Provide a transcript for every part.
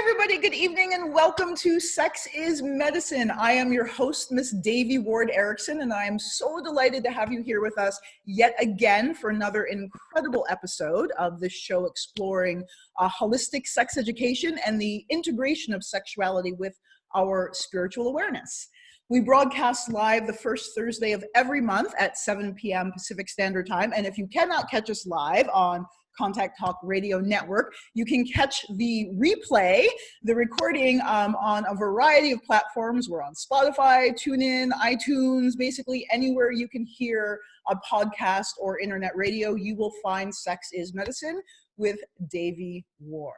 everybody, good evening and welcome to Sex is Medicine. I am your host, Miss Devi Ward Erickson, and I am so delighted to have you here with us yet again for another incredible episode of this show exploring holistic sex education and the integration of sexuality with our spiritual awareness. We broadcast live the first Thursday of every month at 7 p.m. Pacific Standard Time, and if you cannot catch us live on Contact Talk Radio Network, you can catch the replay, the recording on a variety of platforms. We're on Spotify, TuneIn, iTunes, basically anywhere you can hear a podcast or internet radio, you will find Sex is Medicine with Devi Ward.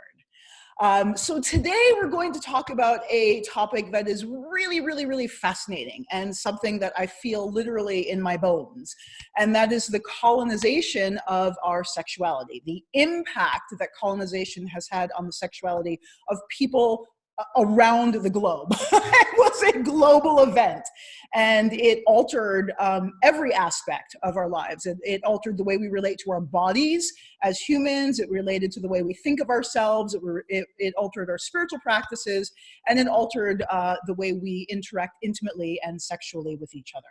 So today we're going to talk about a topic that is really fascinating and something that I feel literally in my bones, and that is the colonization of our sexuality, the impact that colonization has had on the sexuality of people around the globe. It was a global event, and it altered every aspect of our lives. It altered the way we relate to our bodies as humans. It related to the way we think of ourselves. It altered our spiritual practices, and it altered the way we interact intimately and sexually with each other.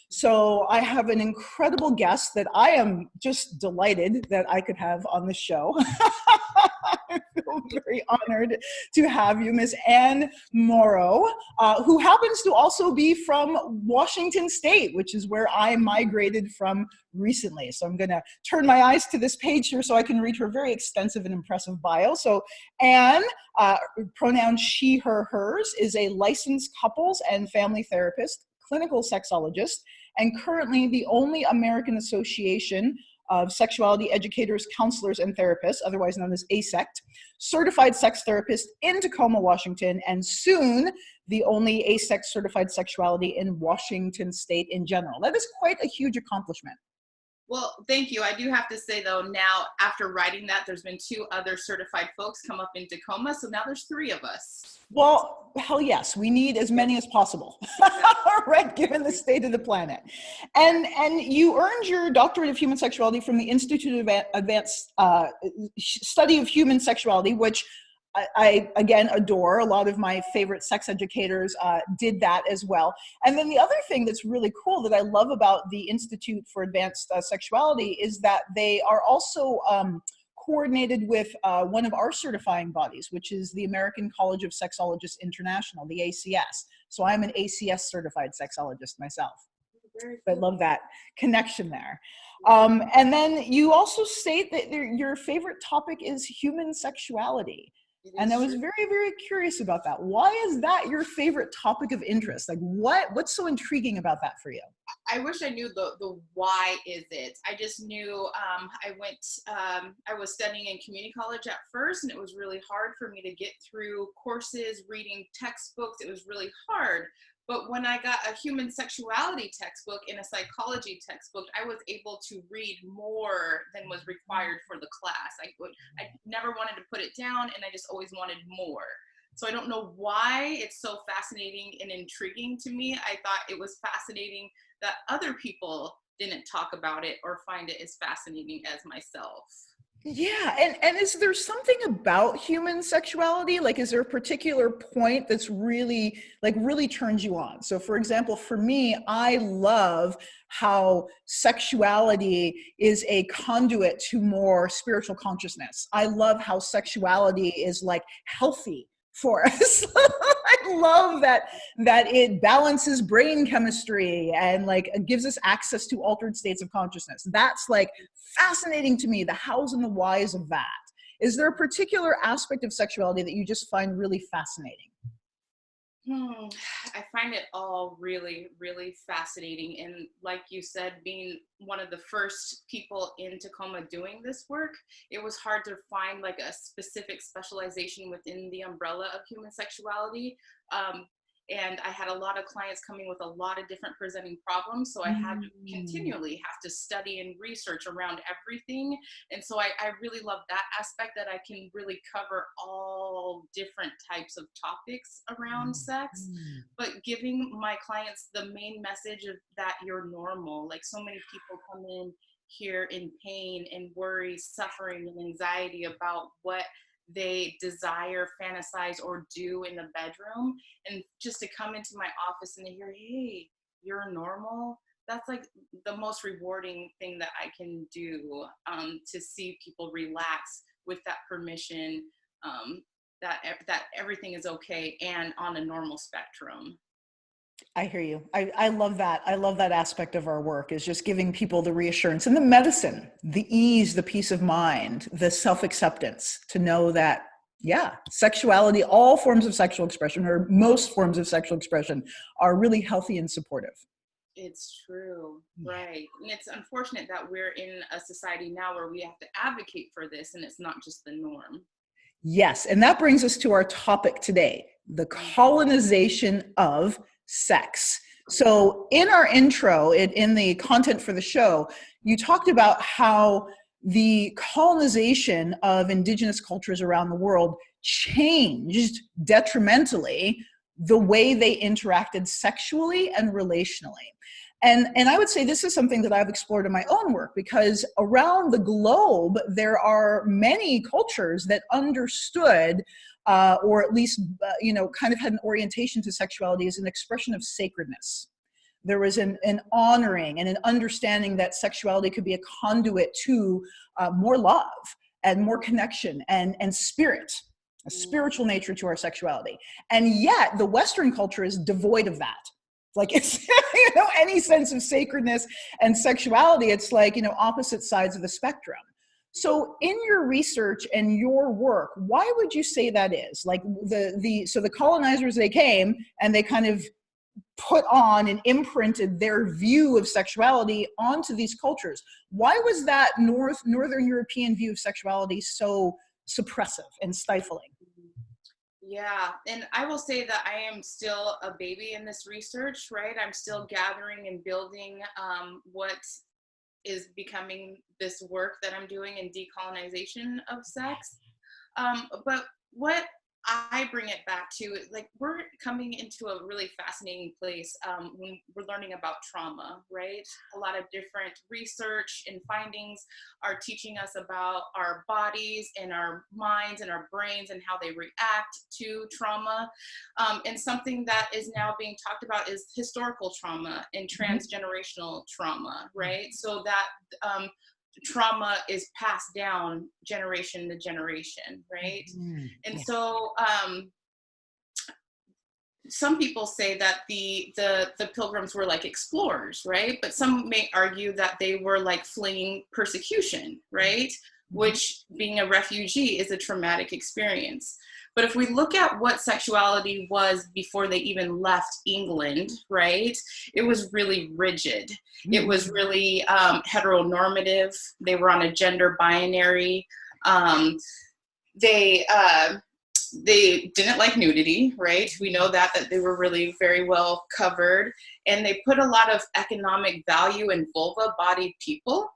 So I have an incredible guest that I am just delighted that I could have on the show. I feel very honored to have you, Miss MAURO, who happens to also be from Washington State, which is where I migrated from recently. So I'm going to turn my eyes to this page here so I can read her very extensive and impressive bio. So Anne, pronoun she, her, hers, is a licensed couples and family therapist, clinical sexologist, and currently the only American Association of Sexuality Educators, Counselors, and Therapists, otherwise known as ASECT, certified sex therapist in Tacoma, Washington, and soon the only ASECT certified sexuality in Washington State in general. That is quite a huge accomplishment. Well, thank you. I do have to say, though, now after writing that, there's been 2 other certified folks come up in Tacoma, so now there's 3 of us. Well, hell yes, we need as many as possible, right, given the state of the planet. And you earned your doctorate of human sexuality from the Institute of Advanced Study of Human Sexuality, which I again adore. A lot of my favorite sex educators did that as well. And then the other thing that's really cool that I love about the Institute for Advanced Sexuality is that they are also coordinated with one of our certifying bodies, which is the American College of Sexologists International, the ACS. So I'm an ACS certified sexologist myself. Very cool. I love that connection there. And then you also state that your favorite topic is human sexuality. And I was very curious about that. Why is that your favorite topic of interest? Like what's so intriguing about that for you? I wish I knew the why is it. I just knew I was studying in community college at first, and it was really hard for me to get through courses, reading textbooks. It was really hard. But when I got a human sexuality textbook and a psychology textbook, I was able to read more than was required for the class. I never wanted to put it down, and I just always wanted more. So I don't know why it's so fascinating and intriguing to me. I thought it was fascinating that other people didn't talk about it or find it as fascinating as myself. Yeah, and is there something about human sexuality? Like, is there a particular point that's really turns you on? So for example, for me, I love how sexuality is a conduit to more spiritual consciousness. I love how sexuality is like healthy for us. I love that it balances brain chemistry and like it gives us access to altered states of consciousness. That's like fascinating to me, the hows and the whys of that. Is there a particular aspect of sexuality that you just find really fascinating? I find it all really fascinating. And like you said, being one of the first people in Tacoma doing this work, it was hard to find like a specific specialization within the umbrella of human sexuality. And I had a lot of clients coming with a lot of different presenting problems. So I had to continually have to study and research around everything. And so I really love that aspect, that I can really cover all different types of topics around sex, but giving my clients the main message of that you're normal. Like, so many people come in here in pain and worry, suffering, and anxiety about what they desire, fantasize, or do in the bedroom. And just to come into my office and to hear, hey, you're normal, that's like the most rewarding thing that I can do, to see people relax with that permission, that everything is okay and on a normal spectrum. I hear you. I love that. I love that aspect of our work, is just giving people the reassurance and the medicine, the ease, the peace of mind, the self-acceptance to know that, yeah, sexuality, all forms of sexual expression, or most forms of sexual expression, are really healthy and supportive. It's true, right? And it's unfortunate that we're in a society now where we have to advocate for this, and it's not just the norm. Yes, and that brings us to our topic today, the colonization of sex. So in our intro, in the content for the show, you talked about how the colonization of indigenous cultures around the world changed detrimentally the way they interacted sexually and relationally. And I would say this is something that I've explored in my own work, because around the globe, there are many cultures that understood, or at least, kind of had an orientation to sexuality as an expression of sacredness. There was an honoring and an understanding that sexuality could be a conduit to more love and more connection and spirit, a spiritual nature to our sexuality. And yet the Western culture is devoid of that. Like, it's, any sense of sacredness and sexuality, it's like, opposite sides of the spectrum. So in your research and your work, why would you say that is? Like so the colonizers, they came and they kind of put on and imprinted their view of sexuality onto these cultures. Why was that Northern European view of sexuality so suppressive and stifling? Yeah, and I will say that I am still a baby in this research, right? I'm still gathering and building what is becoming this work that I'm doing in decolonization of sex. But what I bring it back to, like, we're coming into a really fascinating place when we're learning about trauma, right? A lot of different research and findings are teaching us about our bodies and our minds and our brains and how they react to trauma. And something that is now being talked about is historical trauma and transgenerational trauma, right? So that trauma is passed down generation to generation, right? And so some people say that the pilgrims were like explorers, right? But some may argue that they were like fleeing persecution, right? Which, being a refugee, is a traumatic experience. But if we look at what sexuality was before they even left England, right, it was really rigid. It was really heteronormative. They were on a gender binary. They didn't like nudity, right? We know that they were really very well covered. And they put a lot of economic value in vulva-bodied people,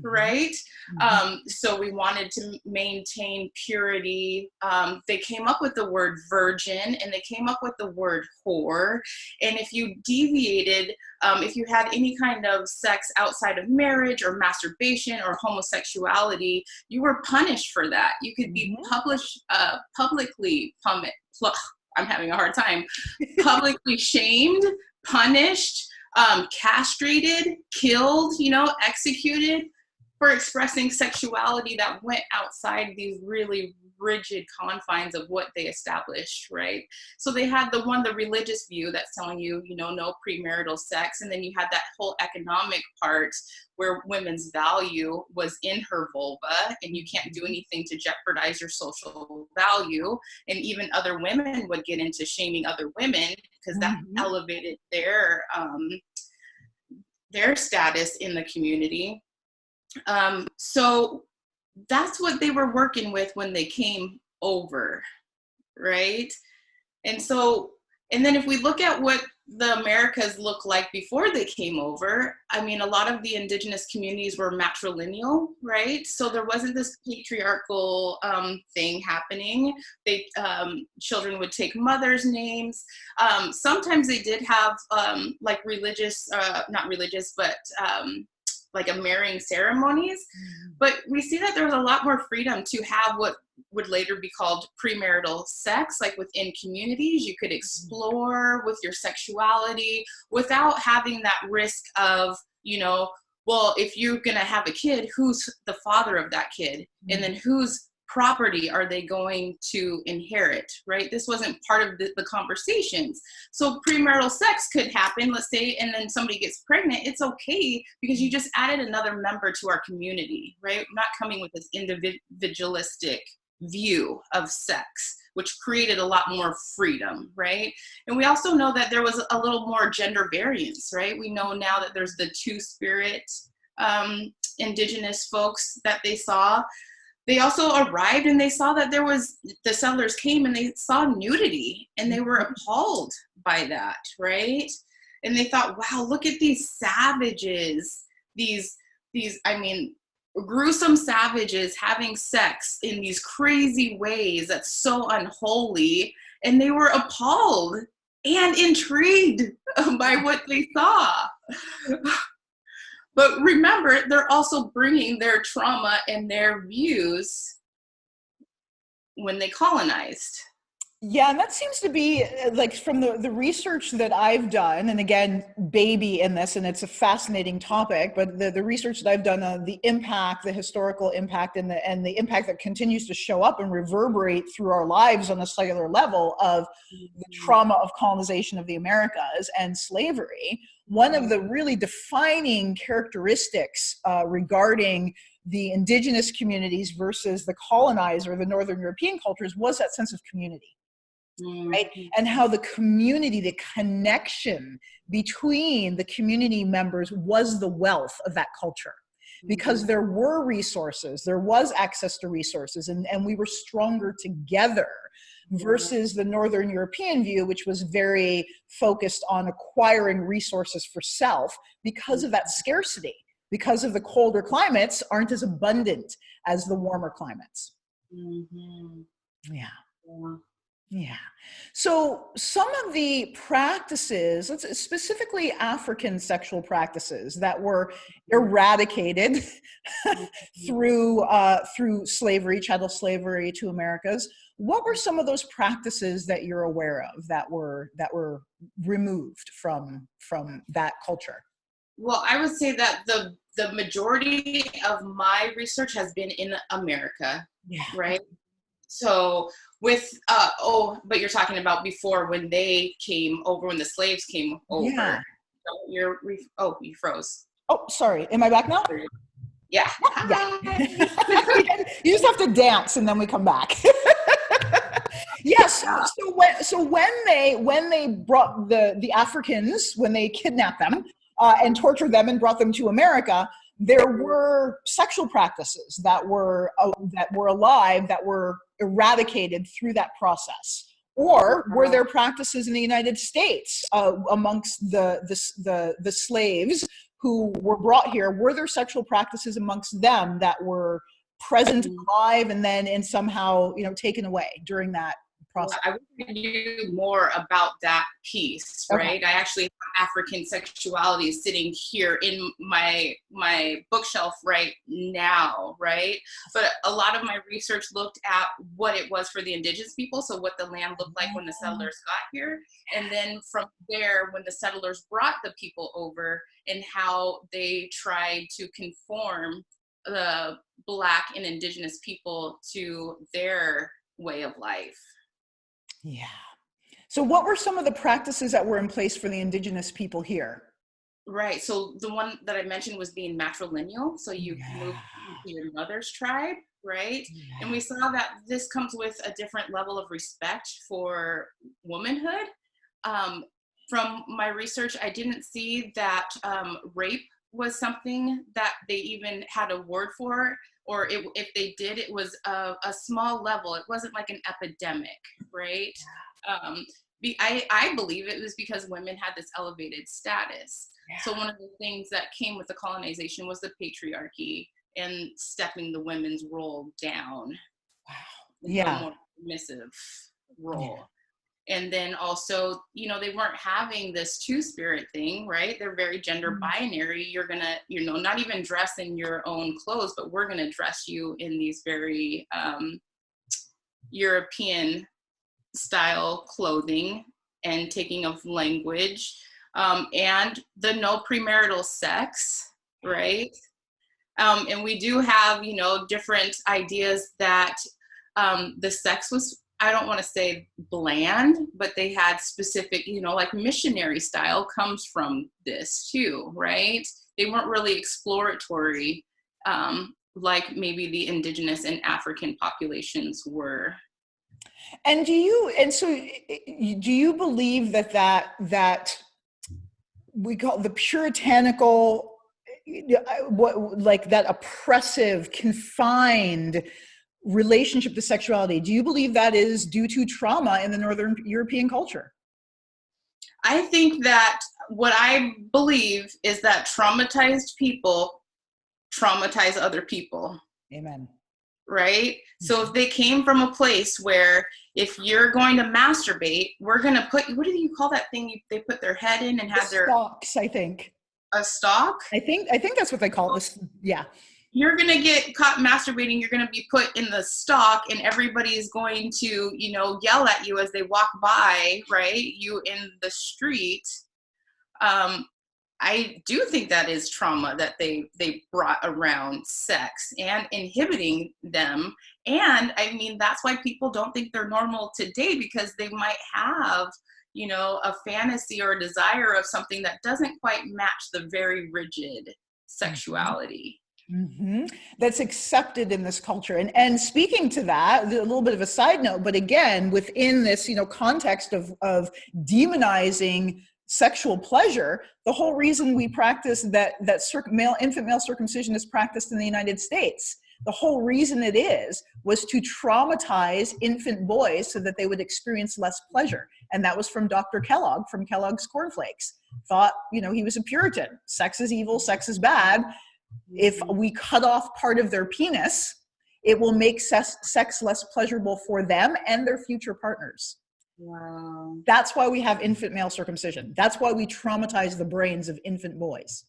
right? So we wanted to maintain purity. They came up with the word virgin, and they came up with the word whore. And if you deviated, if you had any kind of sex outside of marriage or masturbation or homosexuality, you were punished for that. You could be publicly I'm having a hard time, publicly shamed, punished, castrated, killed, executed for expressing sexuality that went outside these really rigid confines of what they established, right? So they had the religious view that's telling you, no premarital sex. And then you had that whole economic part where women's value was in her vulva, and you can't do anything to jeopardize your social value. And even other women would get into shaming other women because that elevated their status in the community. So that's what they were working with when they came over, right? And then if we look at what the Americas looked like before they came over, I mean, a lot of the indigenous communities were matrilineal, right? So there wasn't this patriarchal thing happening. Children would take mothers' names. Sometimes they did have like religious, not religious, but like a marrying ceremonies, but we see that there was a lot more freedom to have what would later be called premarital sex, like within communities. You could explore with your sexuality without having that risk of, you know, well, if you're going to have a kid, who's the father of that kid? And then whose property are they going to inherit, right? This wasn't part of the conversations. So premarital sex could happen, let's say, and then somebody gets pregnant. It's okay because you just added another member to our community, right? Not coming with this individualistic view of sex, which created a lot more freedom, right? And we also know that there was a little more gender variance, right? We know now that there's the two-spirit indigenous folks that they saw. They also arrived and they saw that there was, the settlers came and they saw nudity and they were appalled by that, right? And they thought, wow, look at these savages, these, I mean, gruesome savages having sex in these crazy ways that's so unholy. And they were appalled and intrigued by what they saw. But remember, they're also bringing their trauma and their views when they colonized. Yeah, and that seems to be like from the research that I've done, and again, baby in this, and it's a fascinating topic, but the research that I've done on the impact, the historical impact, and the impact that continues to show up and reverberate through our lives on a cellular level of the trauma of colonization of the Americas and slavery. One of the really defining characteristics regarding the indigenous communities versus the colonized or the Northern European cultures was that sense of community. Right? And how the community, the connection between the community members was the wealth of that culture. Because there were resources, there was access to resources, and we were stronger together versus the Northern European view, which was very focused on acquiring resources for self because of that scarcity, because of the colder climates aren't as abundant as the warmer climates. Yeah. Yeah. So some of the practices, specifically African sexual practices that were eradicated through slavery, chattel slavery to Americas, what were some of those practices that you're aware of that were removed from that culture? Well, I would say that the majority of my research has been in America, right? So with, but you're talking about before when they came over, when the slaves came over. Yeah. You froze. Oh, sorry. Am I back now? Yeah. Yeah. You just have to dance and then we come back. Yes. So when they brought the Africans, when they kidnapped them and tortured them and brought them to America, there were sexual practices that were alive, that were eradicated through that process. Or were there practices in the United States amongst the slaves who were brought here? Were there sexual practices amongst them that were present, alive, and then somehow taken away during that process? I would read you more about that piece, right? Okay. I actually have African Sexuality sitting here in my bookshelf right now, right? But a lot of my research looked at what it was for the indigenous people, so what the land looked like when the settlers got here, and then from there, when the settlers brought the people over, and how they tried to conform the Black and indigenous people to their way of life. Yeah. So what were some of the practices that were in place for the indigenous people here? Right. So the one that I mentioned was being matrilineal. So you move to your mother's tribe, right? Yeah. And we saw that this comes with a different level of respect for womanhood. From my research, I didn't see that rape was something that they even had a word for, or if they did, it was a small level. It wasn't like an epidemic, right? I believe it was because women had this elevated status. Yeah. So one of the things that came with the colonization was the patriarchy and stepping the women's role down. Wow. Yeah. A more submissive role. Yeah. And then also, you know, they weren't having this two-spirit thing, right? They're very gender binary. You're gonna, you know, not even dress in your own clothes, but we're gonna dress you in these very European style clothing and taking of language, and the no premarital sex, right? And we do have, you know, different ideas that the sex was, I don't want to say bland, but they had specific, you know, like missionary style comes from this too, right? They weren't really exploratory, like maybe the indigenous and African populations were. And do you believe that we call the puritanical, what, like that oppressive, confined relationship to sexuality, do you believe that is due to trauma in the Northern European culture? I think that what I believe is that traumatized people traumatize other people. Amen. Right? So if they came from a place where if you're going to masturbate, we're going to put, what do you call that thing they put their head in and have their stocks, I think. A stock? I think that's what they call this. Yeah. You're going to get caught masturbating. You're going to be put in the stock, and everybody's going to, you know, yell at you as they walk by, right? You in the street. I do think that is trauma that they brought around sex and inhibiting them. And I mean, that's why people don't think they're normal today, because they might have, you know, a fantasy or a desire of something that doesn't quite match the very rigid sexuality. Mm-hmm. That's accepted in this culture. And speaking to that, a little bit of a side note, but again, within this, you know, context of demonizing sexual pleasure, the whole reason we practice that infant male circumcision is practiced in the United States. The whole reason it was to traumatize infant boys so that they would experience less pleasure. And that was from Dr. Kellogg, from Kellogg's Cornflakes. Thought, you know, he was a Puritan. Sex is evil, sex is bad. If we cut off part of their penis, it will make sex less pleasurable for them and their future partners. Wow. That's why we have infant male circumcision. That's why we traumatize the brains of infant boys.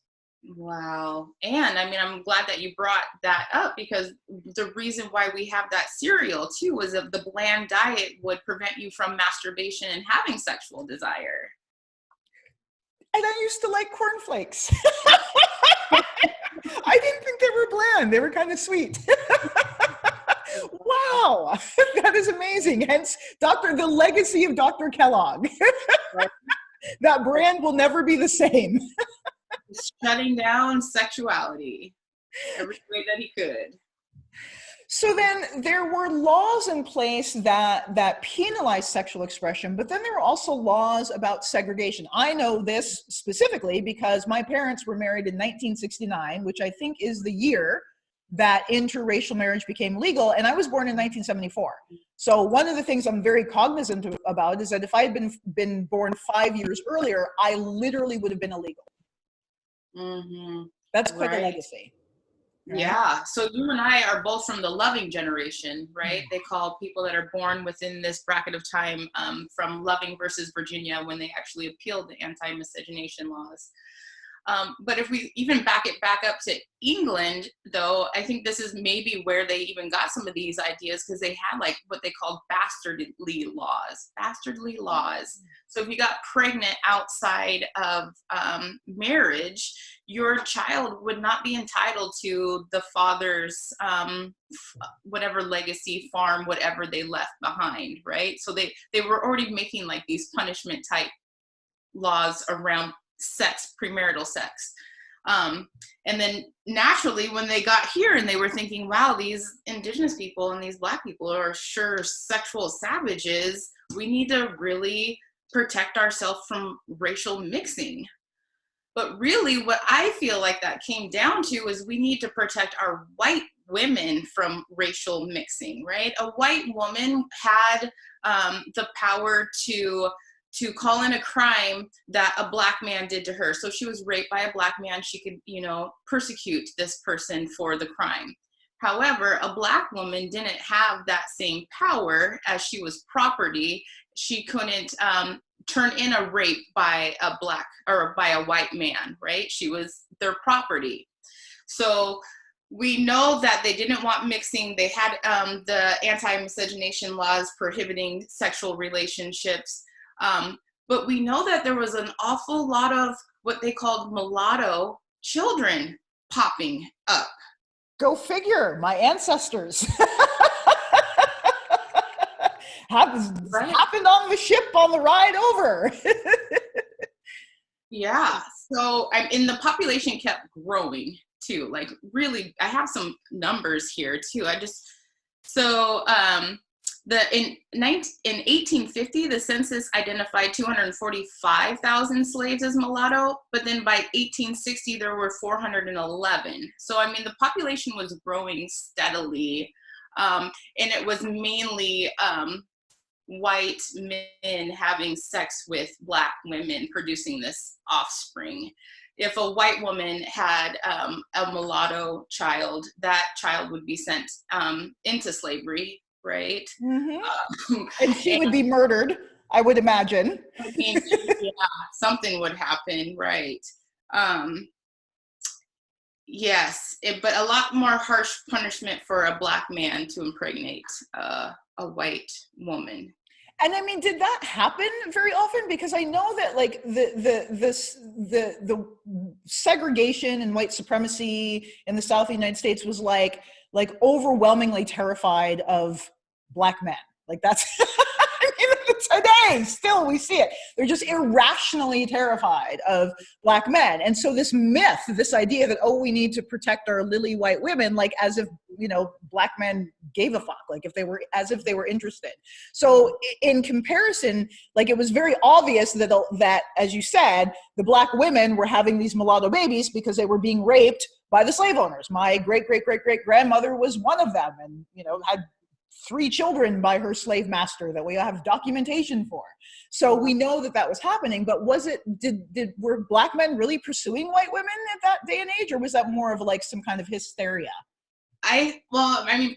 Wow. And I mean, I'm glad that you brought that up, because the reason why we have that cereal too is that the bland diet would prevent you from masturbation and having sexual desire. And I used to like cornflakes. I didn't think they were bland. They were kind of sweet. Wow, that is amazing. Hence, the legacy of Dr. Kellogg. That brand will never be the same. Shutting down sexuality every way that he could. So then there were laws in place that penalized sexual expression, but then there were also laws about segregation. I know this specifically because my parents were married in 1969, which I think is the year that interracial marriage became legal, and I was born in 1974. So one of the things I'm very cognizant about is that if I had been born 5 years earlier, I literally would have been illegal. Mm-hmm. That's quite a legacy. Right? Yeah. So you and I are both from the loving generation, right? They call people that are born within this bracket of time from Loving versus Virginia, when they actually appealed the anti-miscegenation laws. But if we even back up to England, though, I think this is maybe where they even got some of these ideas, because they had like what they called bastardly laws. So if you got pregnant outside of marriage, your child would not be entitled to the father's whatever legacy, farm, whatever they left behind, right? So they were already making like these punishment type laws around sex, premarital sex. And then naturally, when they got here and they were thinking, wow, these indigenous people and these Black people are sure sexual savages, we need to really protect ourselves from racial mixing. But really, what I feel like that came down to is we need to protect our white women from racial mixing, right? A white woman had the power to call in a crime that a Black man did to her. So she was raped by a Black man. She could, persecute this person for the crime. However, a Black woman didn't have that same power, as she was property. She couldn't turn in a rape by a Black or by a white man, right? She was their property. So we know that they didn't want mixing. They had the anti-miscegenation laws prohibiting sexual relationships. But we know that there was an awful lot of what they called mulatto children popping up. Go figure, my ancestors. Right. Happened on the ship on the ride over. Yeah. So the population kept growing too. Like really, I have some numbers here too. In 1850, the census identified 245,000 slaves as mulatto, but then by 1860, there were 411. So, I mean, the population was growing steadily, and it was mainly white men having sex with Black women, producing this offspring. If a white woman had a mulatto child, that child would be sent into slavery, right? Mm-hmm. And she would be murdered, I would imagine. I mean, yeah, something would happen, right? Yes, but a lot more harsh punishment for a Black man to impregnate a white woman. And I mean, did that happen very often? Because I know that like the segregation and white supremacy in the South of the United States was like overwhelmingly terrified of Black men. Like that's today still we see it. They're just irrationally terrified of Black men. And so this myth, this idea that, oh, we need to protect our lily white women, like as if, Black men gave a fuck, like as if they were interested. So in comparison, like it was very obvious that, as you said, the Black women were having these mulatto babies because they were being raped by the slave owners. My great-great-great-great-grandmother was one of them, and, had 3 children by her slave master that we have documentation for. So we know that was happening, but were Black men really pursuing white women at that day and age, or was that more of like some kind of hysteria?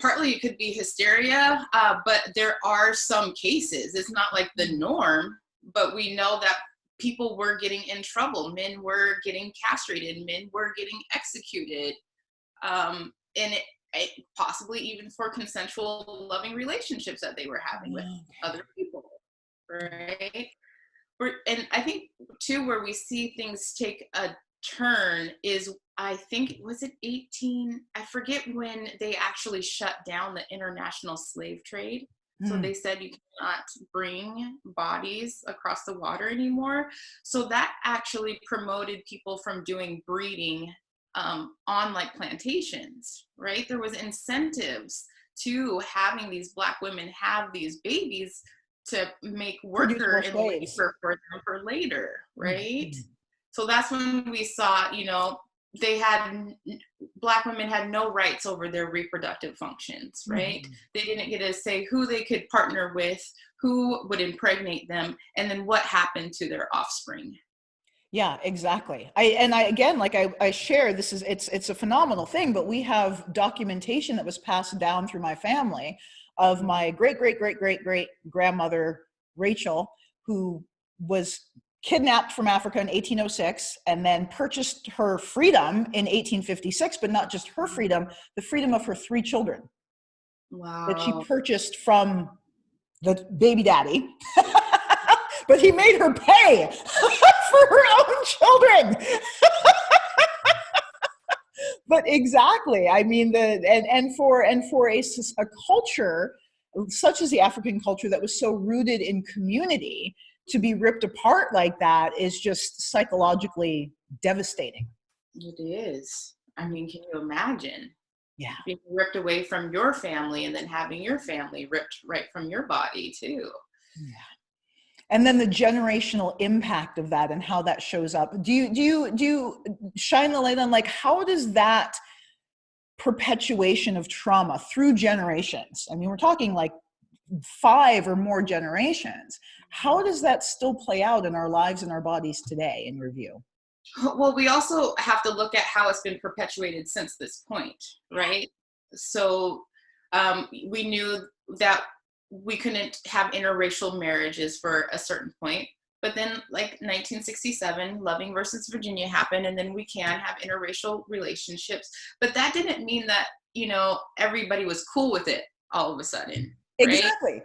Partly it could be hysteria, but there are some cases. It's not like the norm, but we know that people were getting in trouble. Men were getting castrated. Men were getting executed. And it possibly even for consensual loving relationships that they were having with other people, right? And I think too, where we see things take a turn is, I think, was it 18? I forget when they actually shut down the international slave trade. So they said you cannot bring bodies across the water anymore. So that actually promoted people from doing breeding on like plantations, right? There was incentives to having these Black women have these babies to make worker and labor for them for later, right? Mm-hmm. So that's when we saw, Black women had no rights over their reproductive functions, right? Mm-hmm. They didn't get to say who they could partner with, who would impregnate them, and then what happened to their offspring. Yeah, exactly. I share, it's a phenomenal thing, but we have documentation that was passed down through my family of my great grandmother, Rachel, who was kidnapped from Africa in 1806 and then purchased her freedom in 1856, but not just her freedom, the freedom of her 3 children. Wow. That she purchased from the baby daddy. But he made her pay for her own children. But exactly, I mean, for a culture such as the African culture that was so rooted in community, to be ripped apart like that is just psychologically devastating. It is. I mean, can you imagine? Yeah. Being ripped away from your family and then having your family ripped right from your body too. Yeah. And then the generational impact of that and how that shows up. Do you shine the light on, like, how does that perpetuation of trauma through generations, I mean, we're talking like 5 or more generations, how does that still play out in our lives and our bodies today, in your view? Well, we also have to look at how it's been perpetuated since this point, right? So we knew that we couldn't have interracial marriages for a certain point. But then like 1967, Loving versus Virginia happened, and then we can have interracial relationships. But that didn't mean that, you know, everybody was cool with it all of a sudden, right? Exactly.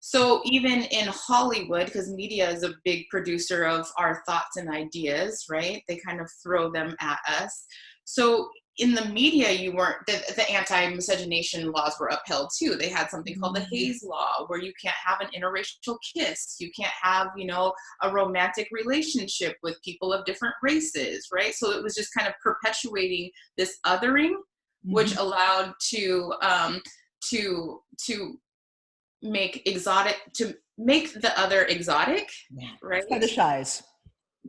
So even in Hollywood, because media is a big producer of our thoughts and ideas, right? They kind of throw them at us. So in the media, you weren't, the anti-miscegenation laws were upheld too. They had something called the Hayes Law, where you can't have an interracial kiss. You can't have, you know, a romantic relationship with people of different races, right? So it was just kind of perpetuating this othering, which allowed to make the other exotic, right?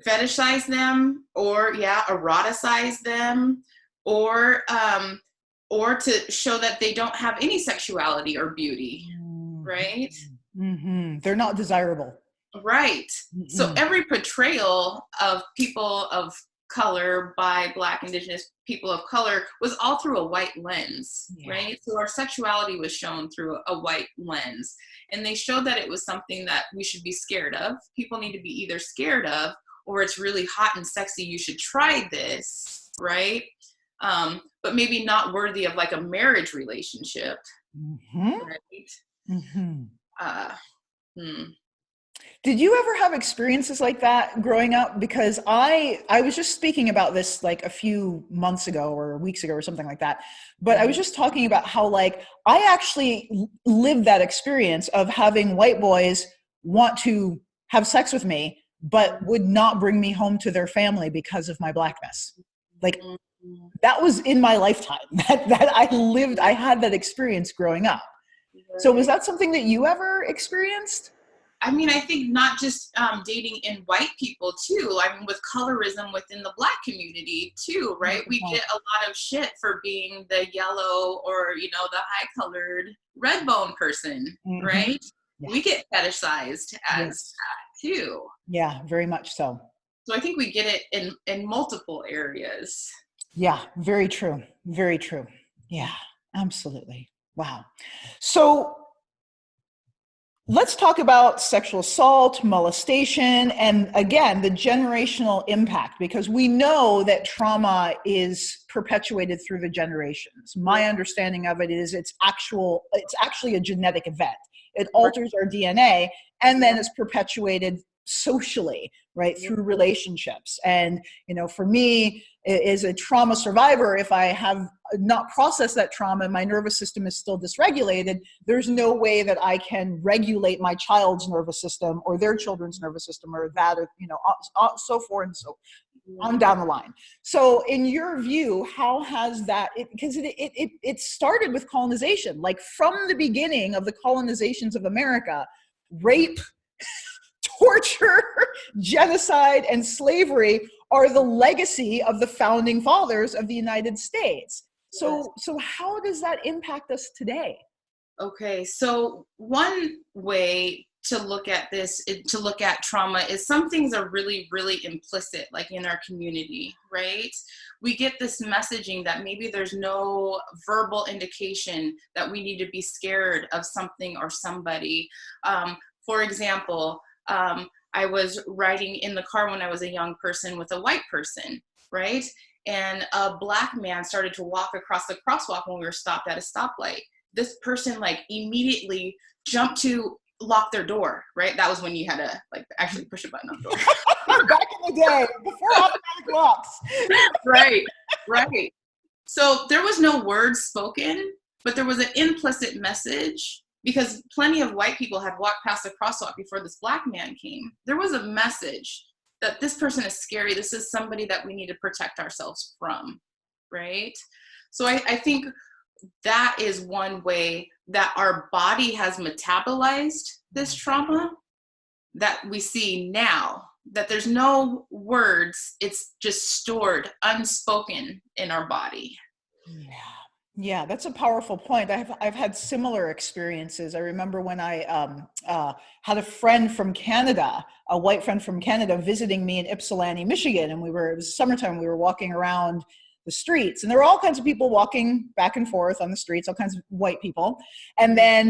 Fetishize them, or eroticize them, or to show that they don't have any sexuality or beauty, right? They're not desirable. Right. So every portrayal of people of color by Black, Indigenous people of color was all through a white lens, right? So our sexuality was shown through a white lens, and they showed that it was something that we should be scared of. People need to be either scared of, or it's really hot and sexy, you should try this, right? But maybe not worthy of like a marriage relationship, right? Did you ever have experiences like that growing up? Because I was just speaking about this like a few months ago or weeks ago or something like that. But I was just talking about how like I actually lived that experience of having white boys want to have sex with me, but would not bring me home to their family because of my Blackness. Like that was in my lifetime that I had that experience growing up. So was that something that you ever experienced? I mean, I think not just dating in white people too. I mean, with colorism within the Black community too, right? We get a lot of shit for being the yellow or, you know, the high colored red bone person, right? We get fetishized as that too. Yeah, very much so. So I think we get it in multiple areas. Yeah, very true. Very true. Yeah, absolutely. Wow. So let's talk about sexual assault, molestation, and again, the generational impact, because we know that trauma is perpetuated through the generations. My understanding of it is it's actually a genetic event. It alters our DNA, and then it's perpetuated socially, right, through relationships. And, you know, for me, as a trauma survivor, if I have not processed that trauma, my nervous system is still dysregulated, there's no way that I can regulate my child's nervous system or their children's nervous system or that, or, you know, so forth and so on down the line. So in your view, how has that, because it started with colonization, like from the beginning of the colonizations of America, rape, torture, genocide, and slavery are the legacy of the founding fathers of the United States. So how does that impact us today? Okay, so one way to look at this, to look at trauma, is some things are really, really implicit, like in our community, right? We get this messaging that maybe there's no verbal indication that we need to be scared of something or somebody. For example, I was riding in the car when I was a young person with a white person, right? And a Black man started to walk across the crosswalk when we were stopped at a stoplight. This person like immediately jumped to lock their door, right? That was when you had to like actually push a button on the door. Back in the day, before automatic locks. Right. So there was no words spoken, but there was an implicit message, because plenty of white people had walked past the crosswalk before this Black man came. There was a message that this person is scary. This is somebody that we need to protect ourselves from, right? So I think that is one way that our body has metabolized this trauma that we see now, that there's no words, it's just stored, unspoken in our body. Yeah, that's a powerful point. I've had similar experiences. I remember when I had a friend from Canada, a white friend from Canada, visiting me in Ypsilanti, Michigan, and it was summertime. We were walking around the streets. And there were all kinds of people walking back and forth on the streets, all kinds of white people. And then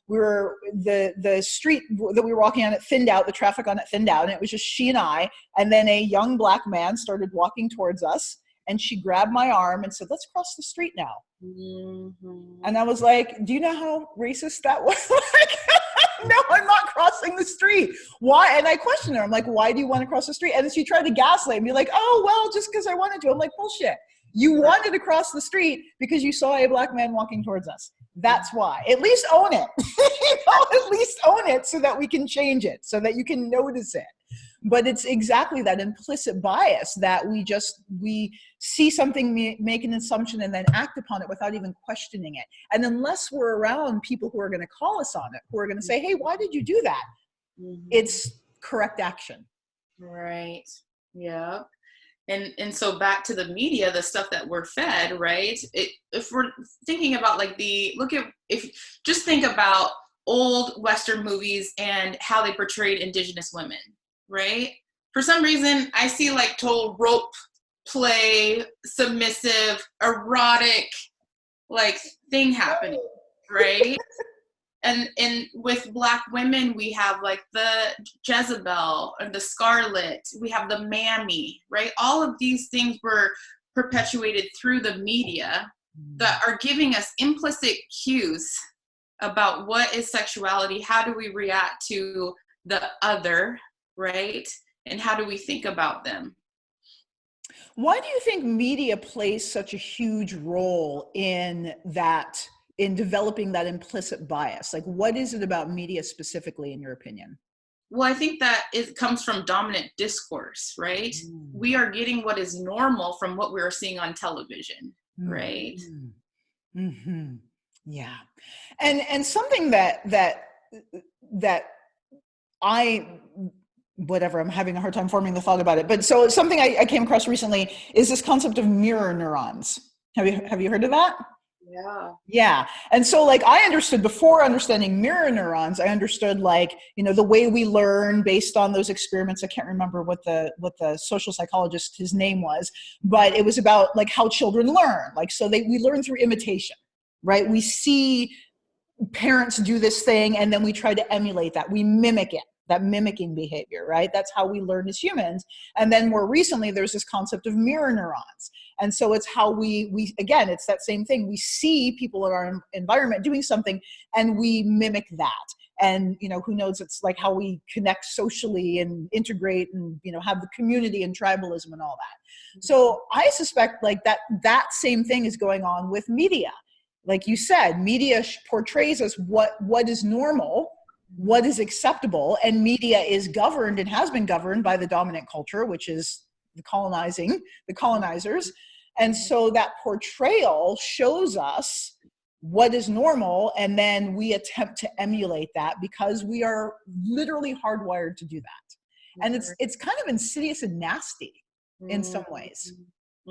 the street that we were walking on, it thinned out, the traffic on it thinned out, and it was just she and I. And then a young Black man started walking towards us, and she grabbed my arm and said, "Let's cross the street now." Mm-hmm. And I was like, do you know how racist that was? No, I'm not crossing the street. Why? And I questioned her. I'm like, why do you want to cross the street? And she tried to gaslight me, like, oh, well, just because I wanted to. I'm like, bullshit. You wanted to cross the street because you saw a Black man walking towards us. That's why. At least own it. At least own it so that we can change it, so that you can notice it. But it's exactly that implicit bias that we see something, make an assumption, and then act upon it without even questioning it. And unless we're around people who are going to call us on it, who are going to say, hey, why did you do that? Mm-hmm. It's correct action. Right. Yeah. And so back to the media, the stuff that we're fed, right? If we're thinking about like just think about old Western movies and how they portrayed Indigenous women. Right? For some reason, I see like total rope play, submissive, erotic, like thing happening, right? And with Black women, we have like the Jezebel and the Scarlet. We have the Mammy, right? All of these things were perpetuated through the media that are giving us implicit cues about what is sexuality, how do we react to the other, right? And how do we think about them? Why do you think media plays such a huge role in developing that implicit bias? Like, what is it about media specifically, in your opinion? Well, I think that it comes from dominant discourse, right? We are getting what is normal from what we're seeing on television, right? Mm-hmm. Yeah. And something that I'm having a hard time forming the thought about it. But so something I came across recently is this concept of mirror neurons. Have you heard of that? Yeah. Yeah. And so like I understood, before understanding mirror neurons, I understood like, the way we learn based on those experiments. I can't remember what the social psychologist, his name was, but it was about like how children learn. Like, so we learn through imitation, right? We see parents do this thing and then we try to emulate that. We mimic it. That mimicking behavior, right? That's how we learn as humans. And then more recently, there's this concept of mirror neurons. And so it's how we again, it's that same thing. We see people in our environment doing something and we mimic that. And, who knows, it's like how we connect socially and integrate and, have the community and tribalism and all that. So I suspect like that same thing is going on with media. Like you said, media portrays us what is normal, what is acceptable, and media is governed and has been governed by the dominant culture, which is the colonizers. And so that portrayal shows us what is normal, and then we attempt to emulate that because we are literally hardwired to do that. And it's kind of insidious and nasty in some ways,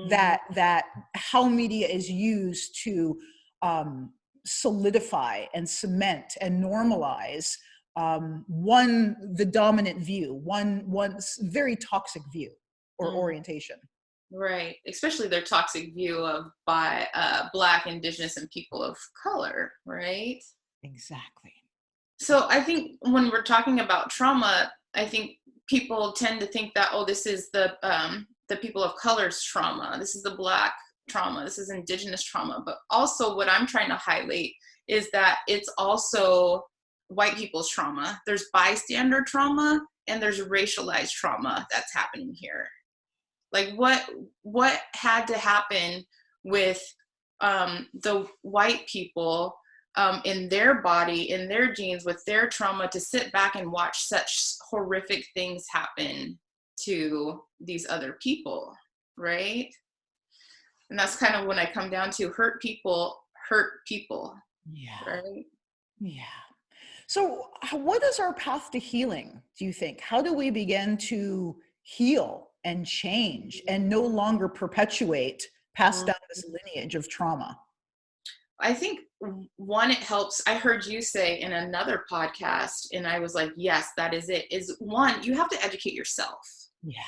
that how media is used to solidify and cement and normalize the dominant view, one very toxic view or orientation. Right, especially their toxic view of Black, Indigenous, and people of color, right? Exactly. So I think when we're talking about trauma, I think people tend to think that, this is the people of color's trauma, this is the Black trauma, this is Indigenous trauma. But also what I'm trying to highlight is that it's also white people's trauma. There's bystander trauma and there's racialized trauma that's happening here. Like what had to happen with the white people in their body, in their genes, with their trauma, to sit back and watch such horrific things happen to these other people, right? And that's kind of when I come down to hurt people. Yeah. Right? Yeah. So what is our path to healing, do you think? How do we begin to heal and change and no longer perpetuate, pass down this lineage of trauma? I think one, it helps. I heard you say in another podcast, and I was like, yes, that is it, is one, you have to educate yourself. Yeah.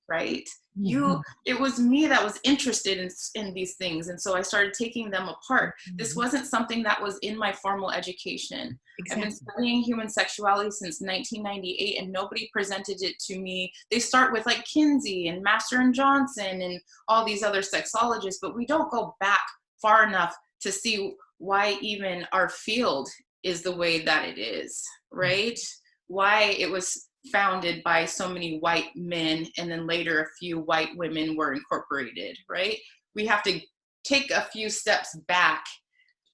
right? Mhm. It was me that was interested in these things. And so I started taking them apart. This wasn't something that was in my formal education. I've been Exactly. studying human sexuality since 1998, and nobody presented it to me. They start with like Kinsey and Master and Johnson and all these other sexologists, but we don't go back far enough to see why even our field is the way that it is, right? Why it was founded by so many white men and then later a few white women were incorporated, right? We have to take a few steps back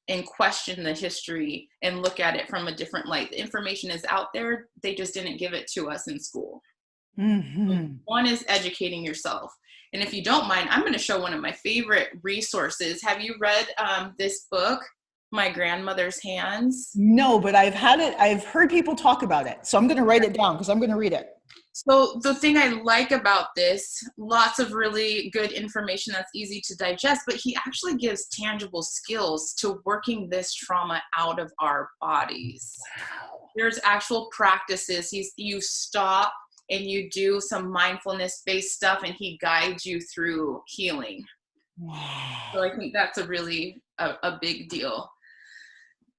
and question the history and look at it from a different light. The information is out there, they just didn't give it to us in school. Mm-hmm. One is educating yourself. And if you don't mind, I'm going to show one of my favorite resources. Have you read this book, My Grandmother's Hands? No, but I've heard people talk about it. So I'm going to write it down because I'm going to read it. So the thing I like about this, lots of really good information that's easy to digest, but he actually gives tangible skills to working this trauma out of our bodies. Wow. There's actual practices. You stop and you do some mindfulness-based stuff, and he guides you through healing. Wow. So I think that's a really a big deal.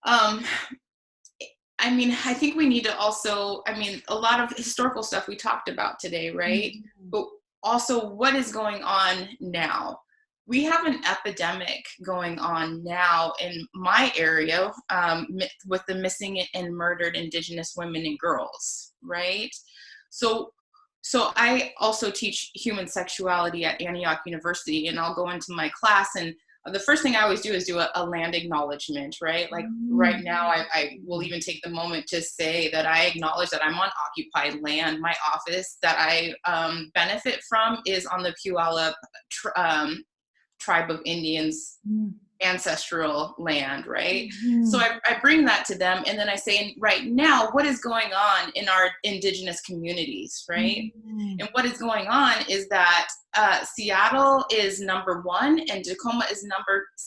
I mean, I think we need to also, I mean, a lot of historical stuff we talked about today, right? Mm-hmm. But also what is going on now? We have an epidemic going on now in my area with the missing and murdered Indigenous women and girls, right? So I also teach human sexuality at Antioch University, and I'll go into my class, and the first thing I always do is do a land acknowledgement, right? Like right now, I will even take the moment to say that I acknowledge that I'm on occupied land. My office that I benefit from is on the Puyallup tribe of Indians ancestral land, right? Mm-hmm. So I bring that to them, and then I say, right now, what is going on in our Indigenous communities, right? Mm-hmm. And what is going on is that Seattle is #1 and Tacoma is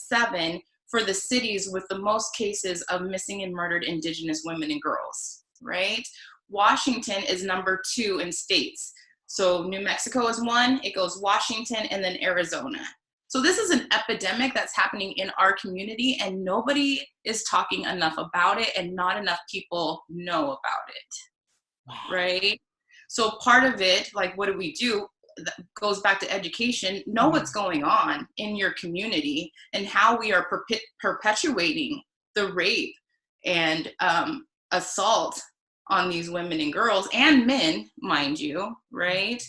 #7 for the cities with the most cases of missing and murdered Indigenous women and girls, right? Washington is #2 in states. So New Mexico is 1, it goes Washington and then Arizona. So this is an epidemic that's happening in our community, and nobody is talking enough about it, and not enough people know about it, Wow. right? So part of it, like what do we do? That goes back to education. Know what's going on in your community and how we are perpetuating the rape and assault on these women and girls and men, mind you, right?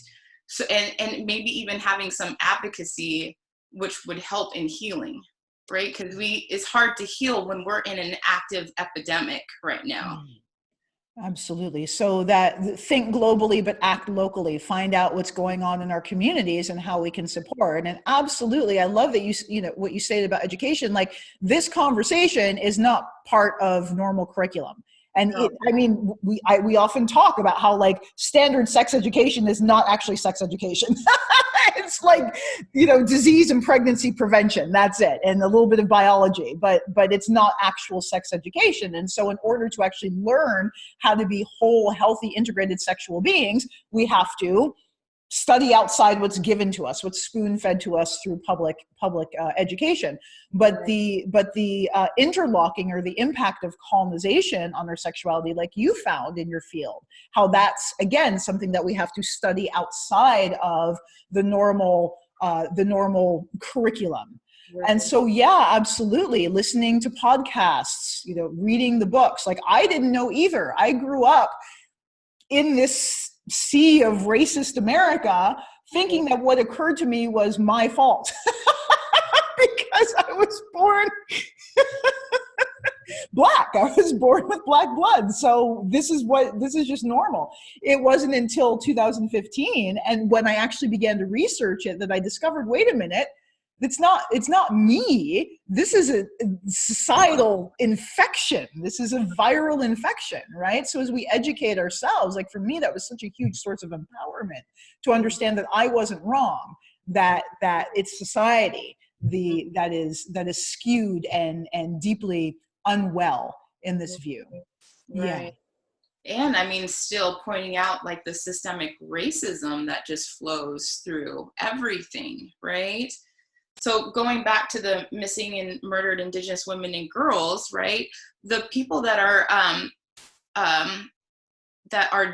So and maybe even having some advocacy which would help in healing, right? Because it's hard to heal when we're in an active epidemic right now. Absolutely. So that think globally, but act locally, find out what's going on in our communities and how we can support. And absolutely, I love that you know, what you stated about education, like this conversation is not part of normal curriculum. And I mean, we often talk about how like standard sex education is not actually sex education. It's like, you know, disease and pregnancy prevention, that's it, and a little bit of biology, but it's not actual sex education. And so in order to actually learn how to be whole, healthy, integrated sexual beings, we have to study outside what's given to us, what's spoon-fed to us through public education. But the interlocking or the impact of colonization on our sexuality, like you found in your field, how that's again something that we have to study outside of the normal curriculum. And so, yeah, absolutely. Listening to podcasts, you know, reading the books. Like I didn't know either. I grew up in this sea of racist America, thinking that what occurred to me was my fault because I was born Black. I was born with Black blood. So this is just normal. It wasn't until 2015, and when I actually began to research it, that I discovered, wait a minute, it's not me. This is a societal infection. This is a viral infection, right? So as we educate ourselves, like for me, that was such a huge source of empowerment to understand that I wasn't wrong, that it's society that is skewed and deeply unwell in this view. Right. And I mean, still pointing out like the systemic racism that just flows through everything, right? So going back to the missing and murdered Indigenous women and girls, right? The people that are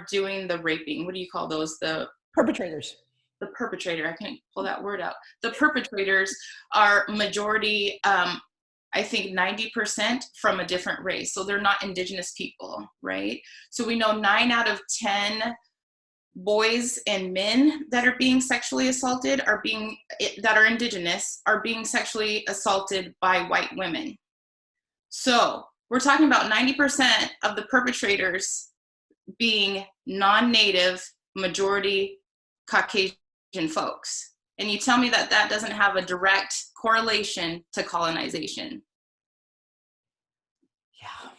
doing the raping, what do you call those? Perpetrators. The perpetrator, I can't pull that word out. The perpetrators are majority, I think 90% from a different race. So they're not Indigenous people, right? So we know 9 out of 10 boys and men that are being sexually assaulted that are Indigenous are being sexually assaulted by white women. So we're talking about 90% of the perpetrators being non-Native, majority Caucasian folks. And you tell me that that doesn't have a direct correlation to colonization. Yeah.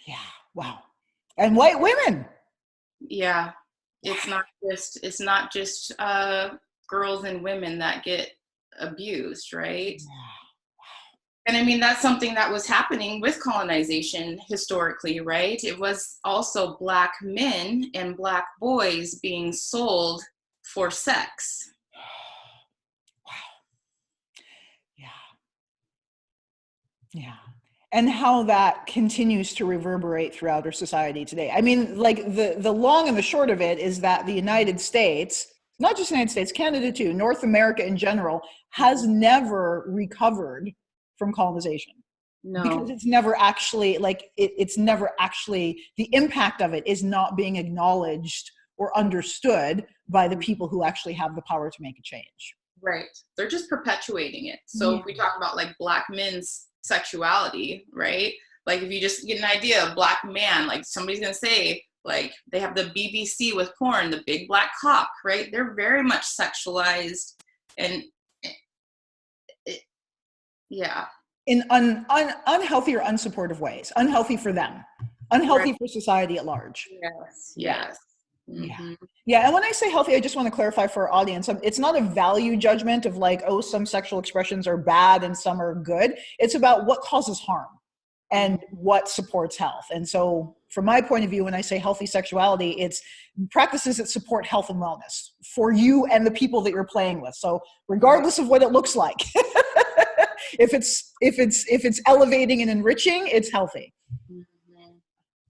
Yeah. Wow. And white women. Yeah. It's not just girls and women that get abused, right? And I mean, that's something that was happening with colonization historically, right? It was also Black men and Black boys being sold for sex. Wow. Yeah. Yeah. And how that continues to reverberate throughout our society today. I mean, like the long and the short of it is that the United States, not just the United States, Canada too, North America in general, has never recovered from colonization. No. Because it's never actually, like, it's never actually, the impact of it is not being acknowledged or understood by the people who actually have the power to make a change. Right. They're just perpetuating it. So if we talk about like Black men's sexuality, right? Like if you just get an idea of Black man, like somebody's going to say, like they have the BBC with porn, the big black cock, right? They're very much sexualized and yeah. In unhealthy or unsupportive ways. Unhealthy for them. Unhealthy for society at large. Yes. Yes. Mm-hmm. Yeah. And when I say healthy, I just want to clarify for our audience, it's not a value judgment of like, oh, some sexual expressions are bad and some are good. It's about what causes harm and what supports health. And so from my point of view, when I say healthy sexuality, it's practices that support health and wellness for you and the people that you're playing with. So regardless of what it looks like, if it's elevating and enriching, it's healthy.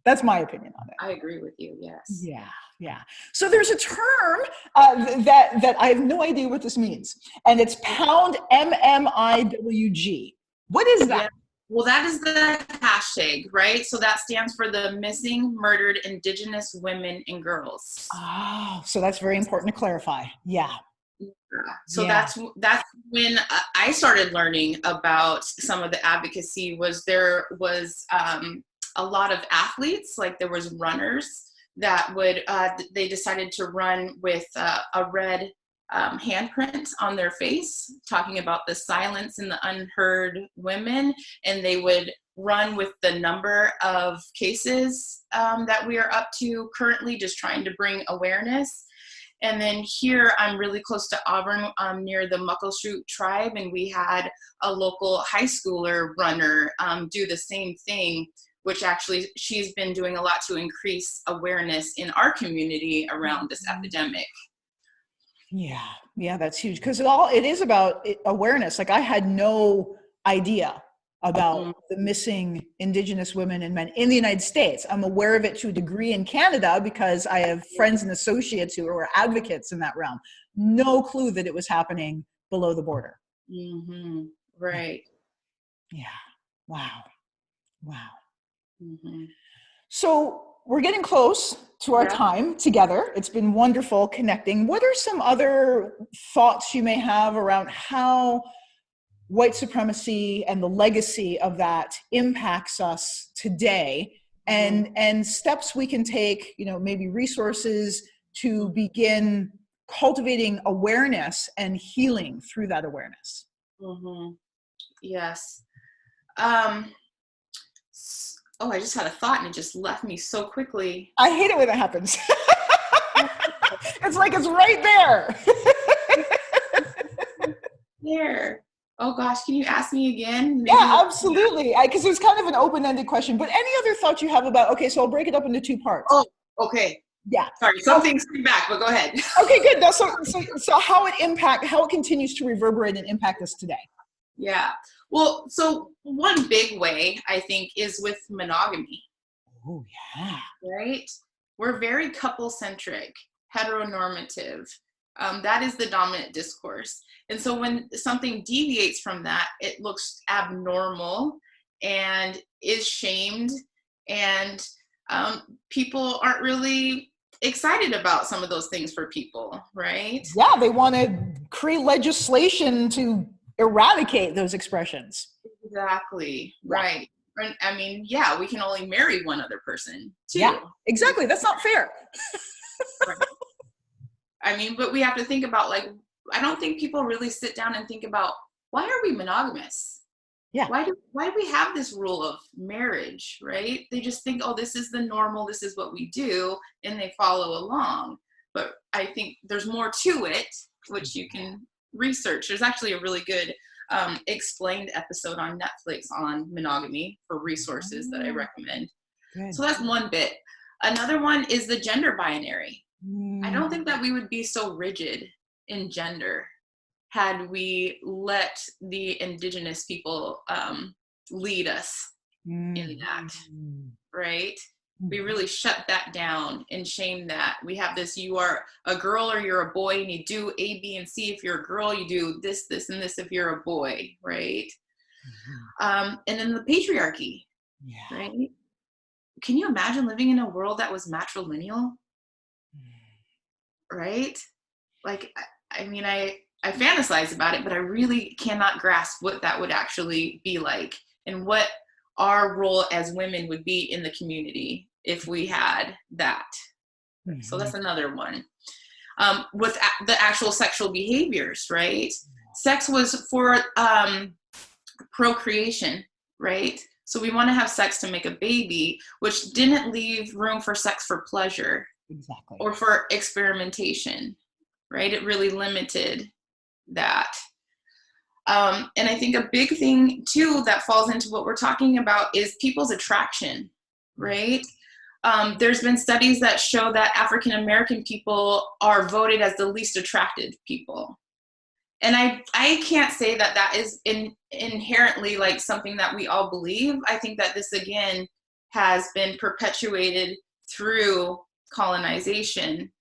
That's my opinion on it. I agree with you. Yes. Yeah. Yeah. So there's a term that I have no idea what this means, and it's pound MMIWG. What is that? Yeah. Well, that is the hashtag, right? So that stands for the missing, murdered Indigenous women and girls. Oh, so that's very important to clarify. Yeah. So that's when I started learning about some of the advocacy. There was a lot of athletes, like there was runners that would, they decided to run with a red handprint on their face, talking about the silence and the unheard women. And they would run with the number of cases that we are up to currently, just trying to bring awareness. And then here, I'm really close to Auburn, near the Muckleshoot tribe, and we had a local high schooler runner do the same thing, which actually she's been doing a lot to increase awareness in our community around this epidemic. Yeah, yeah, that's huge, because it is about awareness. Like I had no idea about the missing Indigenous women and men in the United States. I'm aware of it to a degree in Canada because I have friends and associates who are advocates in that realm. No clue that it was happening below the border. Mm-hmm. Right. Yeah. Wow. Wow. Mm-hmm. So we're getting close to our time together. It's been wonderful connecting. What are some other thoughts you may have around how white supremacy and the legacy of that impacts us today, and steps we can take, maybe resources to begin cultivating awareness and healing through that awareness? Mm-hmm. Yes. Oh, I just had a thought and it just left me so quickly. I hate it when that happens. It's like it's right there. There. Oh gosh, can you ask me again? Maybe Yeah, absolutely. Because it was kind of an open-ended question, but any other thoughts you have about, okay, so I'll break it up into two parts. Oh, okay. Yeah. Sorry, something's coming back, but go ahead. Okay, good. Now, so how it continues to reverberate and impact us today. Yeah. Well, so one big way I think is with monogamy. Oh, yeah. Right? We're very couple centric, heteronormative. That is the dominant discourse. And so when something deviates from that, it looks abnormal and is shamed, and people aren't really excited about some of those things for people, right? Yeah, they want to create legislation to eradicate those expressions. Exactly, right. And, I mean, yeah, we can only marry one other person, too. Yeah, exactly. That's not fair. Right. I mean, but we have to think about, like, I don't think people really sit down and think about, why are we monogamous? Yeah. Why do we have this rule of marriage, right? They just think, oh, this is the normal, this is what we do, and they follow along. But I think there's more to it, which you can research. There's actually a really good explained episode on Netflix on monogamy for resources that I recommend. Good. So that's one bit. Another one is the gender binary. I don't think that we would be so rigid in gender had we let the indigenous people lead us in that, right? We really shut that down and shame that. We have this, you are a girl or you're a boy, and you do A, B, and C if you're a girl, you do this, this, and this if you're a boy, right? And then the patriarchy, right? Can you imagine living in a world that was matrilineal? Right? Like, I mean, I fantasize about it, but I really cannot grasp what that would actually be like and what our role as women would be in the community if we had that. So that's another one. With the actual sexual behaviors, right? Sex was for procreation, right? So we want to have sex to make a baby, which didn't leave room for sex for pleasure. Exactly. Or for experimentation, right? It really limited that. And I think a big thing too that falls into what we're talking about is people's attraction, right? There's been studies that show that African American people are voted as the least attracted people. And I can't say that that is inherently like something that we all believe. I think that this again has been perpetuated through colonization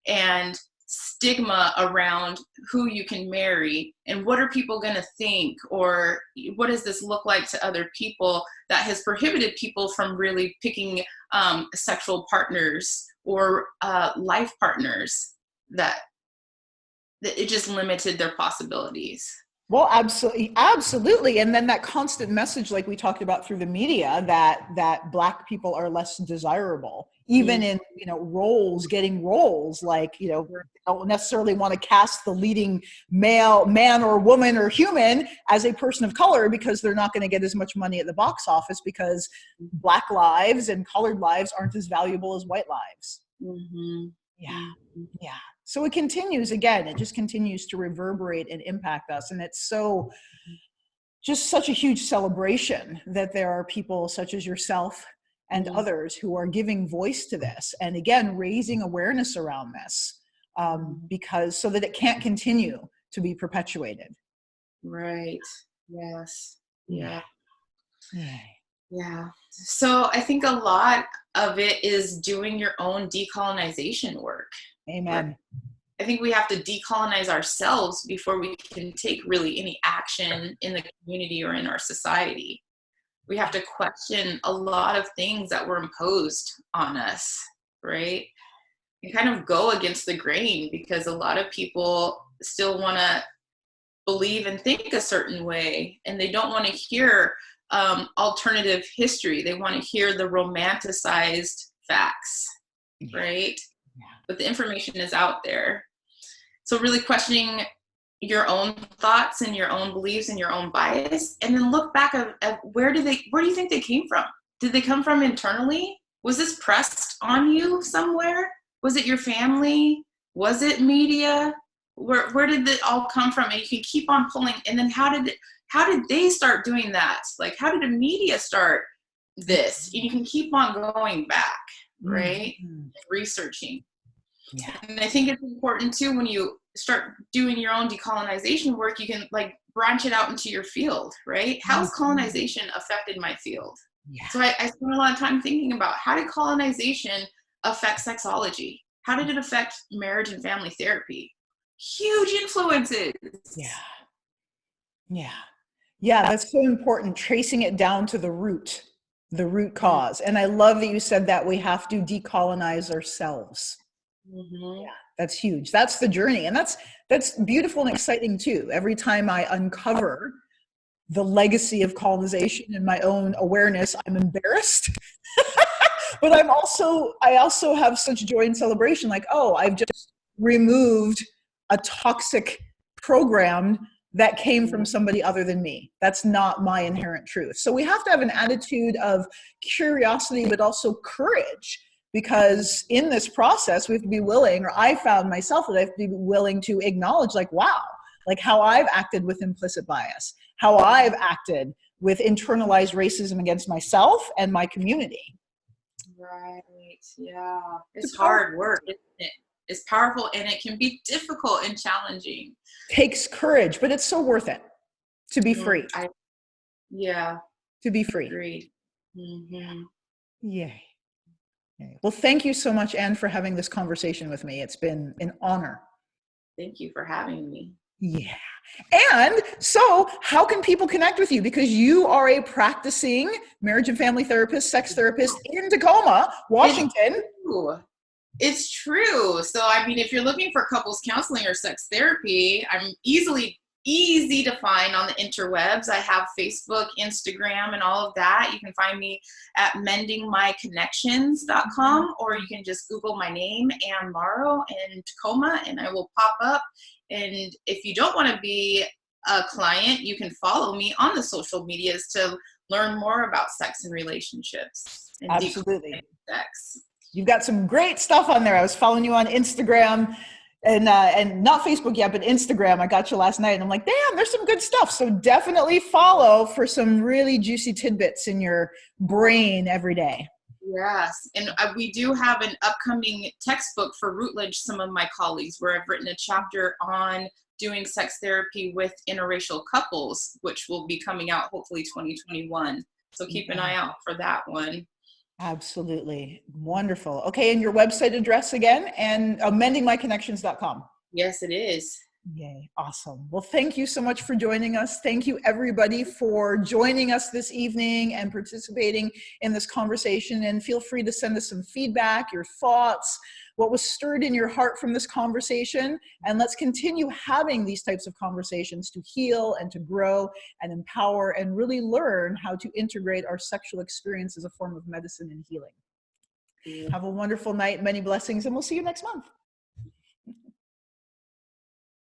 and stigma around who you can marry and what are people going to think, or what does this look like to other people, that has prohibited people from really picking sexual partners or life partners, that it just limited their possibilities. Well, absolutely. And then that constant message, like we talked about through the media, that Black people are less desirable, even in, roles, getting roles, like, don't necessarily want to cast the leading man or woman or human as a person of color because they're not going to get as much money at the box office because Black lives and colored lives aren't as valuable as white lives. Yeah. So it continues again. It just continues to reverberate and impact us. And it's just such a huge celebration that there are people such as yourself and others who are giving voice to this. And again, raising awareness around this because so that it can't continue to be perpetuated. Right. Yes. Yeah. So I think a lot of it is doing your own decolonization work. Amen. I think we have to decolonize ourselves before we can take really any action in the community or in our society. We have to question a lot of things that were imposed on us, right? And kind of go against the grain, because a lot of people still want to believe and think a certain way, and they don't want to hear alternative history. They want to hear the romanticized facts, right? But the information is out there. So really questioning your own thoughts and your own beliefs and your own bias, and then look back at where do you think they came from? Did they come from internally? Was this pressed on you somewhere? Was it your family? Was it media? where did it all come from? And you can keep on pulling. And then how did they start doing that? Like, how did the media start this? And you can keep on going back, right? Mm-hmm. Researching. Yeah. And I think it's important too, when you start doing your own decolonization work, you can like branch it out into your field, right? How has colonization affected my field? Yeah. So I spent a lot of time thinking about, how did colonization affect sexology? How did it affect marriage and family therapy? Huge influences. Yeah. Yeah. Yeah, that's so important, tracing it down to the root cause. And I love that you said that we have to decolonize ourselves. Mm-hmm. Yeah, that's huge. That's the journey. And that's beautiful and exciting too. Every time I uncover the legacy of colonization in my own awareness, I'm embarrassed. But I also have such joy and celebration, like, oh, I've just removed a toxic program that came from somebody other than me. That's not my inherent truth. So we have to have an attitude of curiosity, but also courage, because in this process, we have to be willing, or I found myself that I have to be willing to acknowledge, like, wow, like how I've acted with implicit bias, how I've acted with internalized racism against myself and my community. Right. Yeah. It's hard work, isn't it? It's powerful, and it can be difficult and challenging. Takes courage, but it's so worth it to be free. Yeah. To be free. Agreed. Mm-hmm. Yay. Well, thank you so much, Anne, for having this conversation with me. It's been an honor. Thank you for having me. Yeah. And so how can people connect with you? Because you are a practicing marriage and family therapist, sex therapist in Tacoma, Washington. It's true. So, I mean, if you're looking for couples counseling or sex therapy, I'm easy to find on the interwebs. I have Facebook, Instagram, and all of that. You can find me at mendingmyconnections.com, or you can just Google my name, and MAURO in Tacoma, and I will pop up. And if you don't want to be a client, you can follow me on the social medias to learn more about sex and relationships. And absolutely. Sex. You've got some great stuff on there. I was following you on Instagram and not Facebook yet, but Instagram. I got you last night and I'm like, damn, there's some good stuff. So definitely follow for some really juicy tidbits in your brain every day. Yes. And we do have an upcoming textbook for Routledge, some of my colleagues, where I've written a chapter on doing sex therapy with interracial couples, which will be coming out hopefully 2021. So keep an eye out for that one. Absolutely. Wonderful. Okay. And your website address again, and mendingmyconnections.com. Yes, it is. Yay. Awesome. Well, thank you so much for joining us. Thank you everybody for joining us this evening and participating in this conversation. And feel free to send us some feedback, your thoughts, what was stirred in your heart from this conversation. And let's continue having these types of conversations to heal and to grow and empower and really learn how to integrate our sexual experience as a form of medicine and healing. Have a wonderful night, many blessings, and we'll see you next month.